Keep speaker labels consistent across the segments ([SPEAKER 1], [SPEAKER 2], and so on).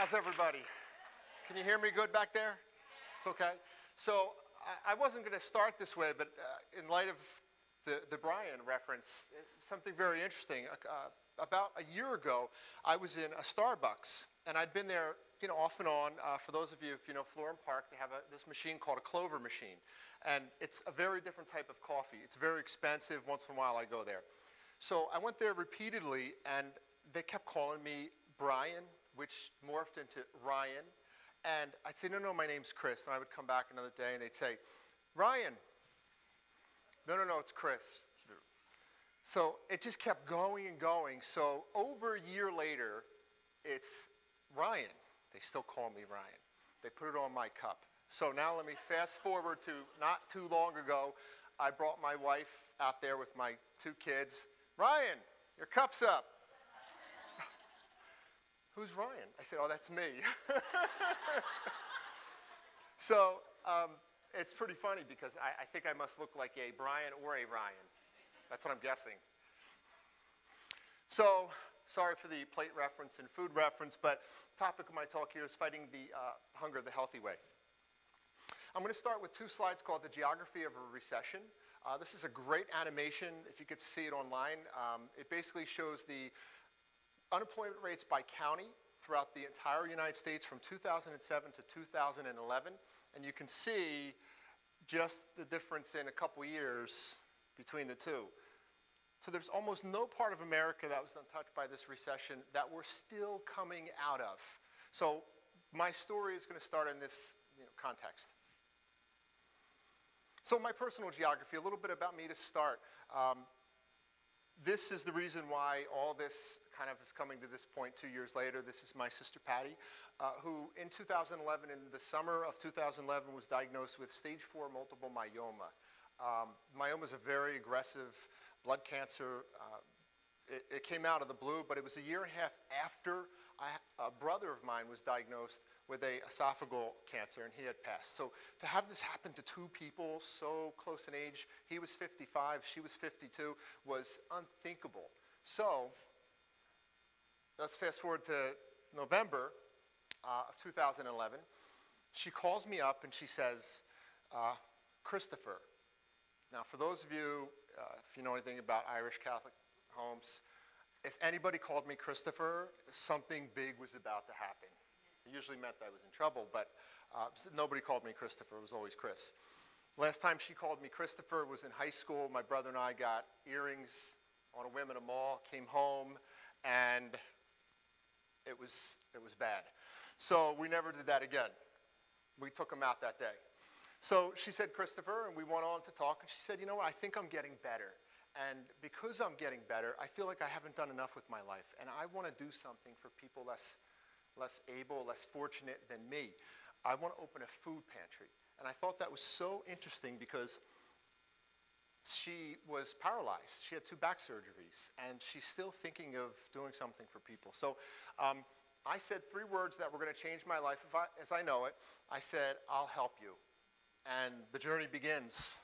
[SPEAKER 1] How's everybody? Can you hear me good back there? It's okay. So I wasn't going to start this way, but in light of the Brian reference, something very interesting. About a year ago, I was in a Starbucks, and I'd been there, off and on. For those of you, if you know Florham Park, they have this machine called a Clover machine, and it's a very different type of coffee. It's very expensive. Once in a while, I go there. So I went there repeatedly, and they kept calling me Brian, which morphed into Ryan. And I'd say, no, my name's Chris. And I would come back another day, and they'd say, Ryan. No, it's Chris. So it just kept going and going. So over a year later, it's Ryan. They still call me Ryan. They put it on my cup. So now let me fast forward to not too long ago. I brought my wife out there with my 2 kids. Ryan, your cup's up. Who's Ryan? I said, oh, that's me. So it's pretty funny because I think I must look like a Brian or a Ryan. That's what I'm guessing. So sorry for the plate reference and food reference, but the topic of my talk here is fighting the hunger the healthy way. I'm going to start with 2 slides called The Geography of a Recession. This is a great animation, if you could see it online. It basically shows the unemployment rates by county throughout the entire United States from 2007 to 2011. And you can see just the difference in a couple years between the two. So there's almost no part of America that was untouched by this recession that we're still coming out of. So my story is going to start in this context. So my personal geography, a little bit about me to start. This is the reason why all this kind of is coming to this point 2 years later. This is my sister Patty, who in 2011, in the summer of 2011, was diagnosed with stage 4 multiple myeloma. Myoma is a very aggressive blood cancer. It came out of the blue, but it was a year and a half after a brother of mine was diagnosed with a esophageal cancer, and he had passed. So to have this happen to 2 people so close in age, he was 55, she was 52, was unthinkable. So let's fast forward to November of 2011. She calls me up and she says, Christopher. Now, for those of you, if you know anything about Irish Catholic homes, if anybody called me Christopher, something big was about to happen. It usually meant I was in trouble, but nobody called me Christopher. It was always Chris. Last time she called me Christopher was in high school. My brother and I got earrings on a whim at a mall, came home, and it was bad. So we never did that again. We took him out that day. So she said, Christopher, and we went on to talk, and she said, you know what, I think I'm getting better. And because I'm getting better, I feel like I haven't done enough with my life, and I want to do something for people less able, less fortunate than me. I want to open a food pantry. And I thought that was so interesting because she was paralyzed. She had 2 back surgeries, and she's still thinking of doing something for people. So I said 3 words that were going to change my life as I know it. I said, I'll help you. And the journey begins.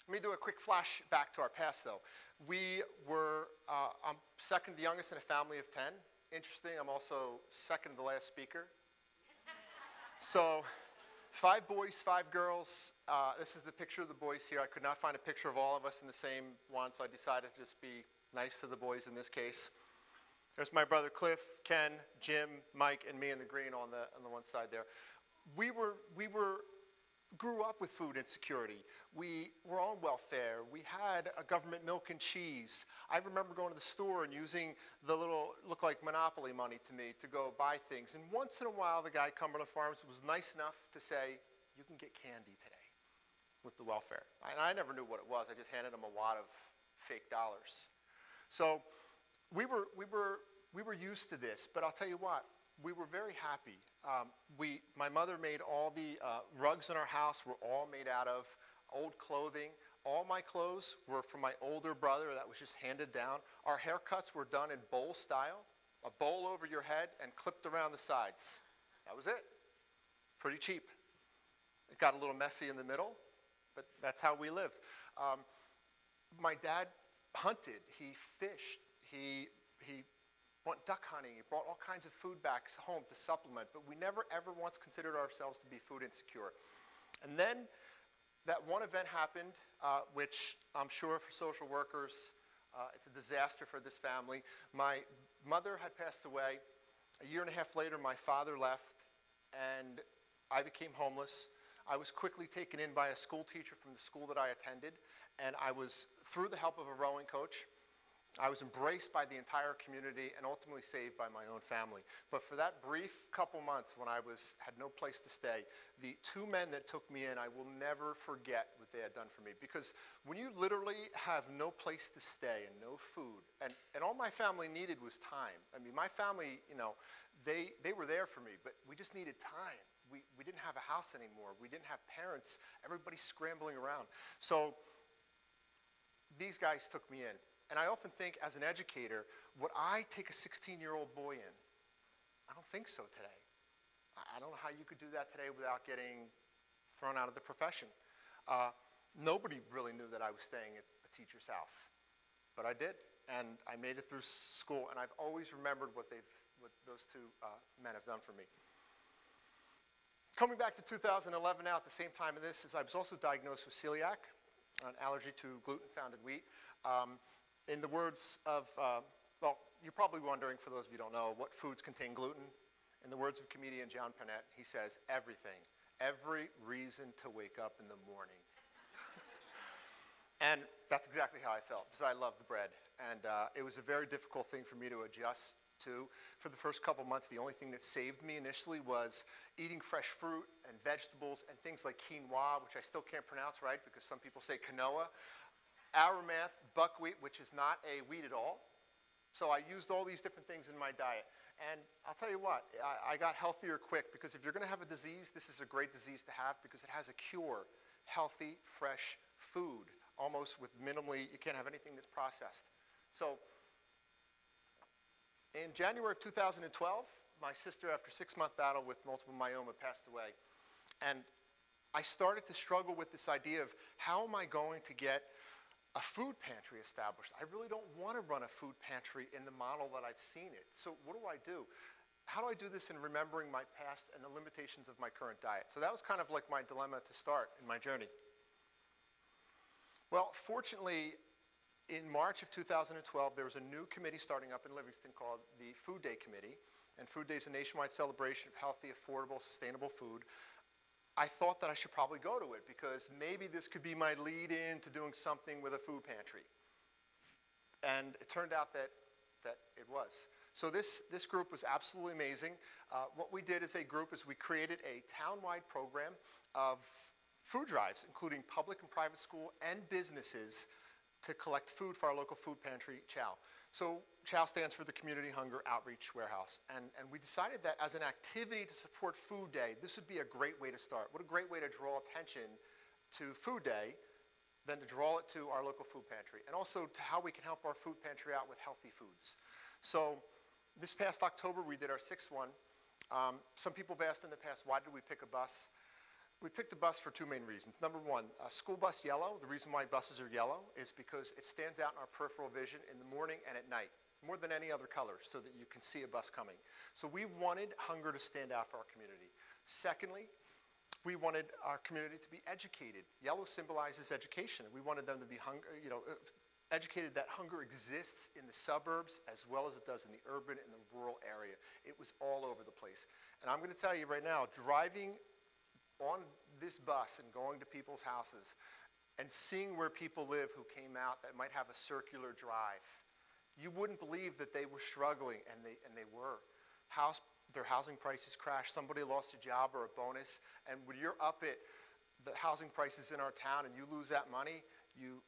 [SPEAKER 1] Let me do a quick flashback to our past, though. I'm second, the youngest in a family of 10. Interesting, I'm also second to the last speaker. So 5 boys, 5 girls. This is the picture of the boys here. I could not find a picture of all of us in the same one, so I decided to just be nice to the boys in this case. There's my brother Cliff, Ken, Jim, Mike, and me in the green on the one side there. We grew up with food insecurity. We were on welfare. We had a government milk and cheese. I remember going to the store and using the little, look like Monopoly money to me to go buy things. And once in a while, the guy at Cumberland Farms was nice enough to say, you can get candy today with the welfare. And I never knew what it was. I just handed him a wad of fake dollars. So we were used to this, but I'll tell you what, we were very happy. My mother made all the rugs in our house were all made out of old clothing. All my clothes were from my older brother that was just handed down. Our haircuts were done in bowl style, a bowl over your head and clipped around the sides. That was it. Pretty cheap. It got a little messy in the middle, but that's how we lived. My dad hunted. He fished. He went duck hunting, brought all kinds of food back home to supplement, but we never ever once considered ourselves to be food insecure. And then that one event happened, which I'm sure for social workers, it's a disaster for this family. My mother had passed away. A year and a half later, my father left, and I became homeless. I was quickly taken in by a school teacher from the school that I attended, and I was, through the help of a rowing coach, I was embraced by the entire community and ultimately saved by my own family. But for that brief couple months when I had no place to stay, the two men that took me in, I will never forget what they had done for me. Because when you literally have no place to stay and no food, and all my family needed was time. I mean, my family, you know, they were there for me, but we just needed time. We didn't have a house anymore. We didn't have parents. Everybody's scrambling around. So these guys took me in. And I often think, as an educator, would I take a 16-year-old boy in? I don't think so today. I don't know how you could do that today without getting thrown out of the profession. Nobody really knew that I was staying at a teacher's house, but I did. And I made it through school, and I've always remembered what those two men have done for me. Coming back to 2011 now, at the same time of this, I was also diagnosed with celiac, an allergy to gluten found in wheat. In the words of, well, you're probably wondering, for those of you who don't know, what foods contain gluten. In the words of comedian John Panette, he says, everything, every reason to wake up in the morning. And that's exactly how I felt, because I love the bread. And it was a very difficult thing for me to adjust to. For the first couple months, the only thing that saved me initially was eating fresh fruit and vegetables and things like quinoa, which I still can't pronounce right because some people say quinoa. Amaranth, buckwheat, which is not a wheat at all. So I used all these different things in my diet. And I'll tell you what, I got healthier quick, because if you're going to have a disease, this is a great disease to have because it has a cure. Healthy, fresh food, almost with minimally, you can't have anything that's processed. So in January of 2012, my sister, after a 6-month battle with multiple myeloma, passed away. And I started to struggle with this idea of, how am I going to get a food pantry established? I really don't want to run a food pantry in the model that I've seen it. So what do? How do I do this in remembering my past and the limitations of my current diet? So that was kind of like my dilemma to start in my journey. Well, fortunately, in March of 2012, there was a new committee starting up in Livingston called the Food Day Committee. And Food Day is a nationwide celebration of healthy, affordable, sustainable food. I thought that I should probably go to it because maybe this could be my lead in to doing something with a food pantry. And it turned out that it was. So this group was absolutely amazing. What we did as a group is we created a town-wide program of food drives, including public and private school and businesses, to collect food for our local food pantry, CHOW. So CHOW stands for the Community Hunger Outreach Warehouse. And we decided that as an activity to support Food Day, this would be a great way to start. What a great way to draw attention to Food Day than to draw it to our local food pantry, and also to how we can help our food pantry out with healthy foods. So this past October, we did our 6th one. Some people have asked in the past, why did we pick a bus? We picked a bus for 2 main reasons. Number one, school bus yellow. The reason why buses are yellow is because it stands out in our peripheral vision in the morning and at night, more than any other color, so that you can see a bus coming. So we wanted hunger to stand out for our community. Secondly, we wanted our community to be educated. Yellow symbolizes education. We wanted them to be educated that hunger exists in the suburbs as well as it does in the urban and the rural area. It was all over the place. And I'm going to tell you right now, driving on this bus and going to people's houses and seeing where people live who came out that might have a circular drive, you wouldn't believe that they were struggling, and they were. Their housing prices crashed. Somebody lost a job or a bonus, and when you're up at the housing prices in our town and you lose that money, you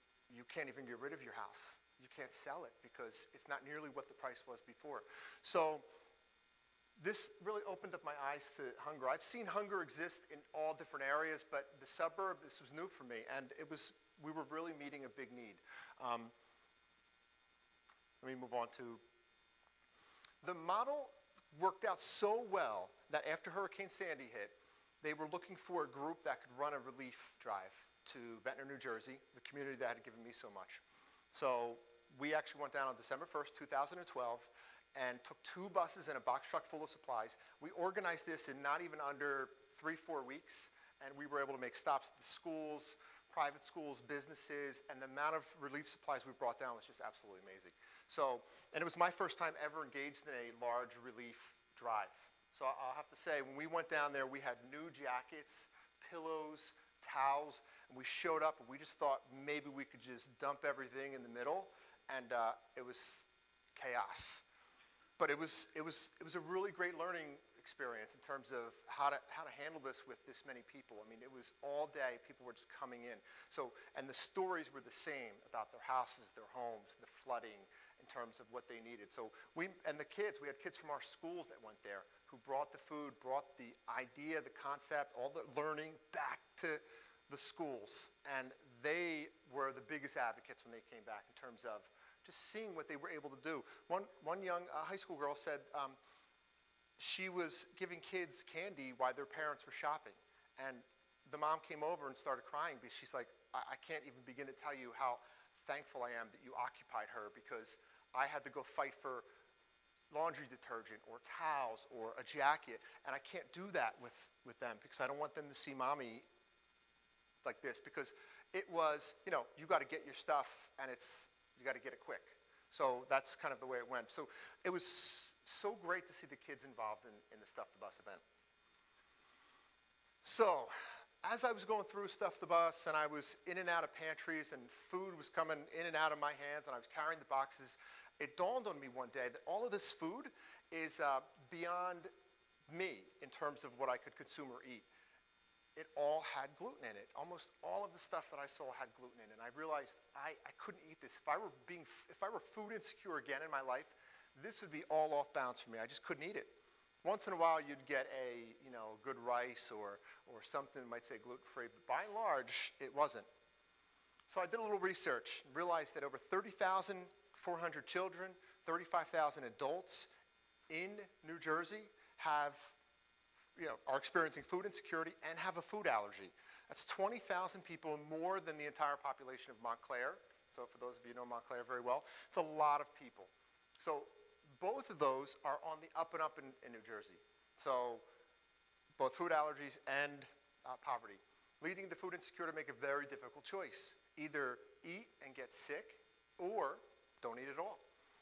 [SPEAKER 1] can't even get rid of your house. You can't sell it because it's not nearly what the price was before. So this really opened up my eyes to hunger. I've seen hunger exist in all different areas, but the suburb, this was new for me, and we were really meeting a big need. Let me move on to, the model worked out so well that after Hurricane Sandy hit, they were looking for a group that could run a relief drive to Ventnor, New Jersey, the community that had given me so much. So we actually went down on December 1st, 2012, and took 2 buses and a box truck full of supplies. We organized this in not even under 3-4 weeks, and we were able to make stops at the schools, private schools, businesses, and the amount of relief supplies we brought down was just absolutely amazing. So, and it was my first time ever engaged in a large relief drive. So I'll have to say, when we went down there, we had new jackets, pillows, towels, and we showed up and we just thought maybe we could just dump everything in the middle, and it was chaos. But it was a really great learning experience in terms of how to handle this with this many people. I mean, it was all day, people were just coming in. So, and the stories were the same about their houses, their homes, the flooding, in terms of what they needed. So and the kids, we had kids from our schools that went there who brought the food, brought the idea, the concept, all the learning back to the schools. And they were the biggest advocates when they came back in terms of just seeing what they were able to do. One young high school girl said, she was giving kids candy while their parents were shopping. And the mom came over and started crying because she's like, I can't even begin to tell you how thankful I am that you occupied her, because I had to go fight for laundry detergent or towels or a jacket, and I can't do that with them because I don't want them to see mommy like this, because it was, you know, you got to get your stuff and you got to get it quick. So that's kind of the way it went. So it was so great to see the kids involved in the Stuff the Bus event. So as I was going through Stuff the Bus, and I was in and out of pantries, and food was coming in and out of my hands, and I was carrying the boxes, it dawned on me one day that all of this food is beyond me in terms of what I could consume or eat. It all had gluten in it. Almost all of the stuff that I saw had gluten in it. And I realized I couldn't eat this. If I were food insecure again in my life, this would be all off bounds for me. I just couldn't eat it. Once in a while, you'd get a good rice or something that might say gluten-free, but by and large, it wasn't. So I did a little research and realized that over 30,400 children, 35,000 adults in New Jersey are experiencing food insecurity and have a food allergy. That's 20,000 people more than the entire population of Montclair. So for those of you who know Montclair very well, it's a lot of people. So both of those are on the up and up in New Jersey. So both food allergies and poverty, leading the food insecure to make a very difficult choice. Either eat and get sick, or don't eat at all.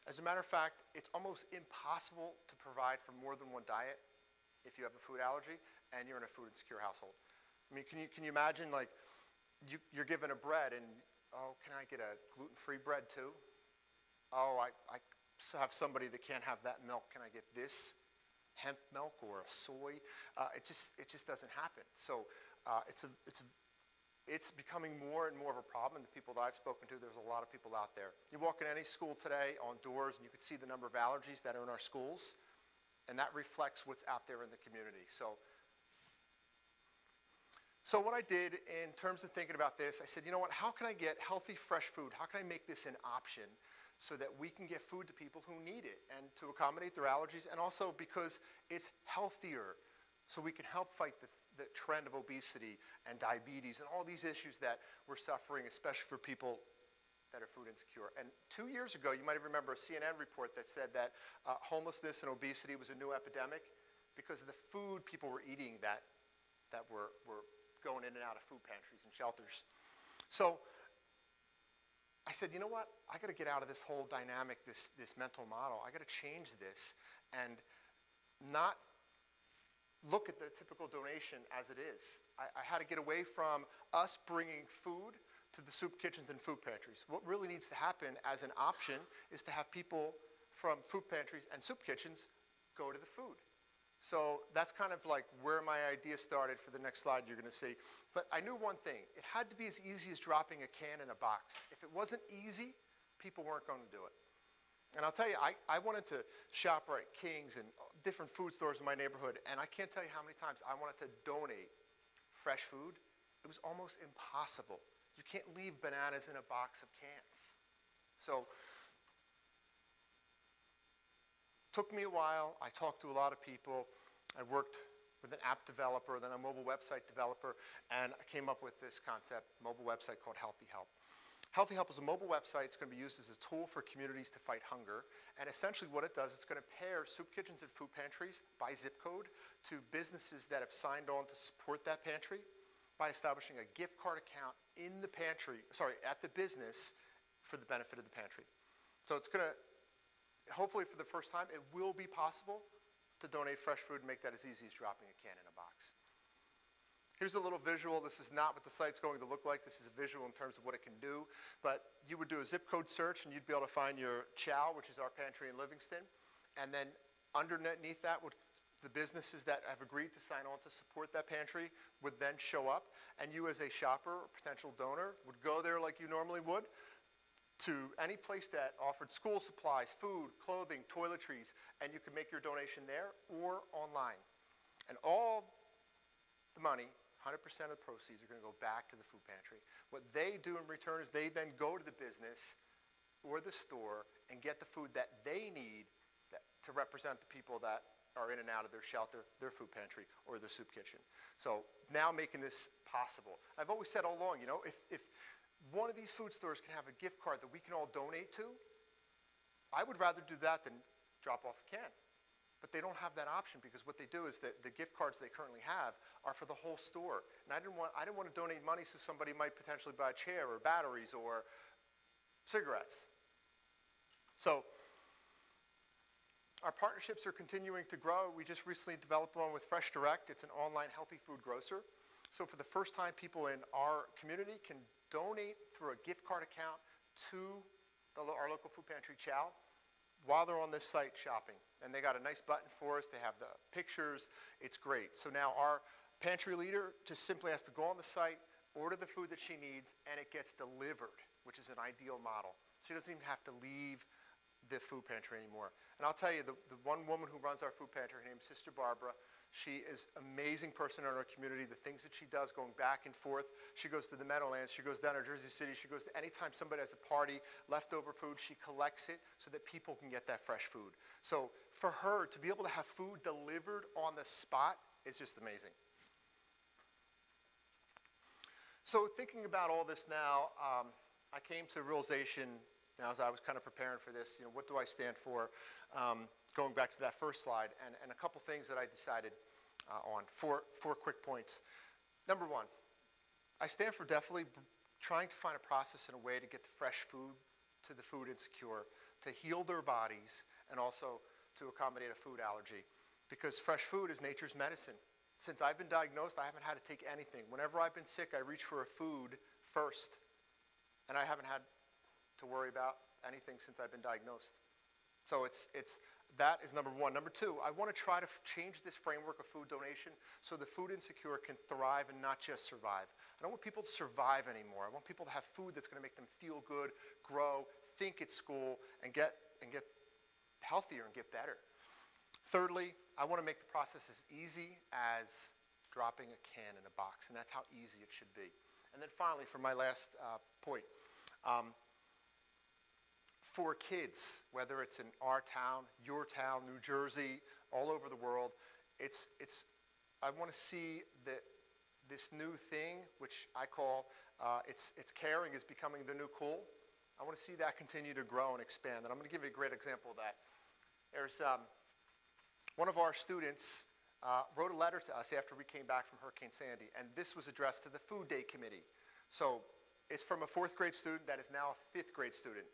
[SPEAKER 1] As a matter of fact, it's almost impossible to provide for more than one diet if you have a food allergy and you're in a food insecure household. I mean, can you imagine, like, you're given a bread and, oh, can I get a gluten-free bread too? Oh, I have somebody that can't have that milk. Can I get this hemp milk or a soy? It just doesn't happen. So it's becoming more and more of a problem. The people that I've spoken to, there's a lot of people out there. You walk in any school today on doors and you can see the number of allergies that are in our schools, and that reflects what's out there in the community. So what I did in terms of thinking about this, I said, you know what, how can I get healthy, fresh food? How can I make this an option so that we can get food to people who need it and to accommodate their allergies, and also because it's healthier, so we can help fight the trend of obesity and diabetes and all these issues that we're suffering, especially for people that are food insecure. And 2 years ago, you might remember a CNN report that said that homelessness and obesity was a new epidemic because of the food people were eating that were going in and out of food pantries and shelters. So I said, you know what? I got to get out of this whole dynamic, this mental model. I got to change this and not look at the typical donation as it is. I had to get away from us bringing food to the soup kitchens and food pantries. What really needs to happen as an option is to have people from food pantries and soup kitchens go to the food. So that's kind of like where my idea started. For the next slide you're going to see. But I knew one thing. It had to be as easy as dropping a can in a box. If it wasn't easy, people weren't going to do it. And I'll tell you, I wanted to shop at King's and different food stores in my neighborhood, and I can't tell you how many times I wanted to donate fresh food. It was almost impossible. You can't leave bananas in a box of cans. So it took me a while. I talked to a lot of people. I worked with an app developer, then a mobile website developer, and I came up with this concept, mobile website called Healthy Help. Healthy Help is a mobile website. It's going to be used as a tool for communities to fight hunger. And essentially what it does, it's going to pair soup kitchens and food pantries by zip code to businesses that have signed on to support that pantry by establishing a gift card account in the pantry, at the business for the benefit of the pantry. So it's going to, hopefully for the first time, it will be possible to donate fresh food and make that as easy as dropping a can in a box. Here's a little visual. This is not what the site's going to look like. This is a visual in terms of what it can do. But you would do a zip code search, and you'd be able to find your chow, which is our pantry in Livingston. And then underneath that, the businesses that have agreed to sign on to support that pantry would then show up. And you as a shopper or potential donor would go there like you normally would to any place that offered school supplies, food, clothing, toiletries, and you could make your donation there or online. And all the money, 100% of the proceeds are going to go back to the food pantry. What they do in return is they then go to the business or the store and get the food that they need to represent the people that are in and out of their shelter, their food pantry, or their soup kitchen. So now making this possible. I've always said all along, you know, if one of these food stores can have a gift card that we can all donate to, I would rather do that than drop off a can. But they don't have that option because what they do is that the gift cards they currently have are for the whole store. And I didn't want to donate money so somebody might potentially buy a chair or batteries or cigarettes. So our partnerships are continuing to grow. We just recently developed one with Fresh Direct. It's an online healthy food grocer. So for the first time, people in our community can donate through a gift card account to our local food pantry chow while they're on this site shopping. And they got a nice button for us. They have the pictures. It's great. So now our pantry leader just simply has to go on the site, order the food that she needs, and it gets delivered, which is an ideal model. She doesn't even have to leave the food pantry anymore. And I'll tell you, the one woman who runs our food pantry, her name is Sister Barbara. She is an amazing person in our community. The things that she does going back and forth. She goes to the Meadowlands. She goes down to Jersey City. She goes to anytime somebody has a party, leftover food, she collects it so that people can get that fresh food. So for her to be able to have food delivered on the spot is just amazing. So thinking about all this now, I came to a realization now as I was kind of preparing for this, you know, what do I stand for? Going back to that first slide, and a couple things that I decided on. Four quick points. Number one, I stand for definitely trying to find a process and a way to get the fresh food to the food insecure, to heal their bodies, and also to accommodate a food allergy. Because fresh food is nature's medicine. Since I've been diagnosed, I haven't had to take anything. Whenever I've been sick, I reach for a food first, and I haven't had to worry about anything since I've been diagnosed. So that is number one. Number two, I want to try to change this framework of food donation so the food insecure can thrive and not just survive. I don't want people to survive anymore. I want people to have food that's going to make them feel good, grow, think at school, and get healthier and get better. Thirdly, I want to make the process as easy as dropping a can in a box, and that's how easy it should be. And then finally, for my last point, for kids, whether it's in our town, your town, New Jersey, all over the world, I want to see that this new thing, which I call it's caring is becoming the new cool. I want to see that continue to grow and expand. And I'm going to give you a great example of that. There's one of our students wrote a letter to us after we came back from Hurricane Sandy, and this was addressed to the Food Day Committee. So it's from a 4th grade student that is now a 5th grade student.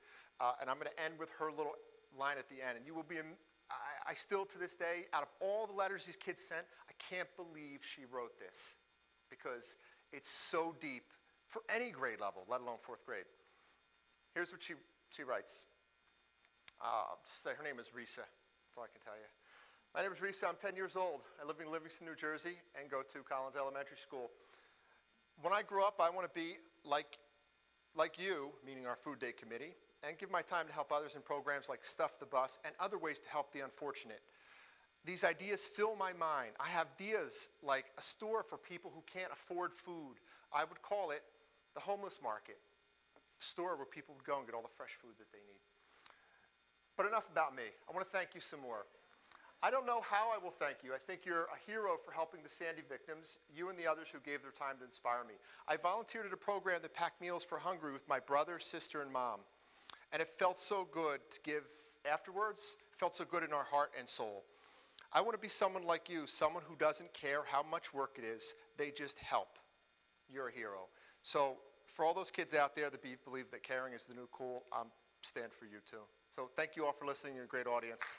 [SPEAKER 1] And I'm going to end with her little line at the end. And you will be, I still to this day, out of all the letters these kids sent, I can't believe she wrote this because it's so deep for any grade level, let alone 4th grade. Here's what she writes. Say her name is Risa. That's all I can tell you. My name is Risa. I'm 10 years old. I live in Livingston, New Jersey, and go to Collins Elementary School. When I grow up, I want to be like you, meaning our Food Day Committee, and give my time to help others in programs like Stuff the Bus and other ways to help the unfortunate. These ideas fill my mind. I have ideas like a store for people who can't afford food. I would call it the homeless market, a store where people would go and get all the fresh food that they need. But enough about me. I want to thank you some more. I don't know how I will thank you. I think you're a hero for helping the Sandy victims, you and the others who gave their time to inspire me. I volunteered at a program that packed meals for hungry with my brother, sister, and mom. And it felt so good to give afterwards. It felt so good in our heart and soul. I want to be someone like you, someone who doesn't care how much work it is. They just help. You're a hero. So for all those kids out there that believe that caring is the new cool, stand for you too. So thank you all for listening. You're a great audience.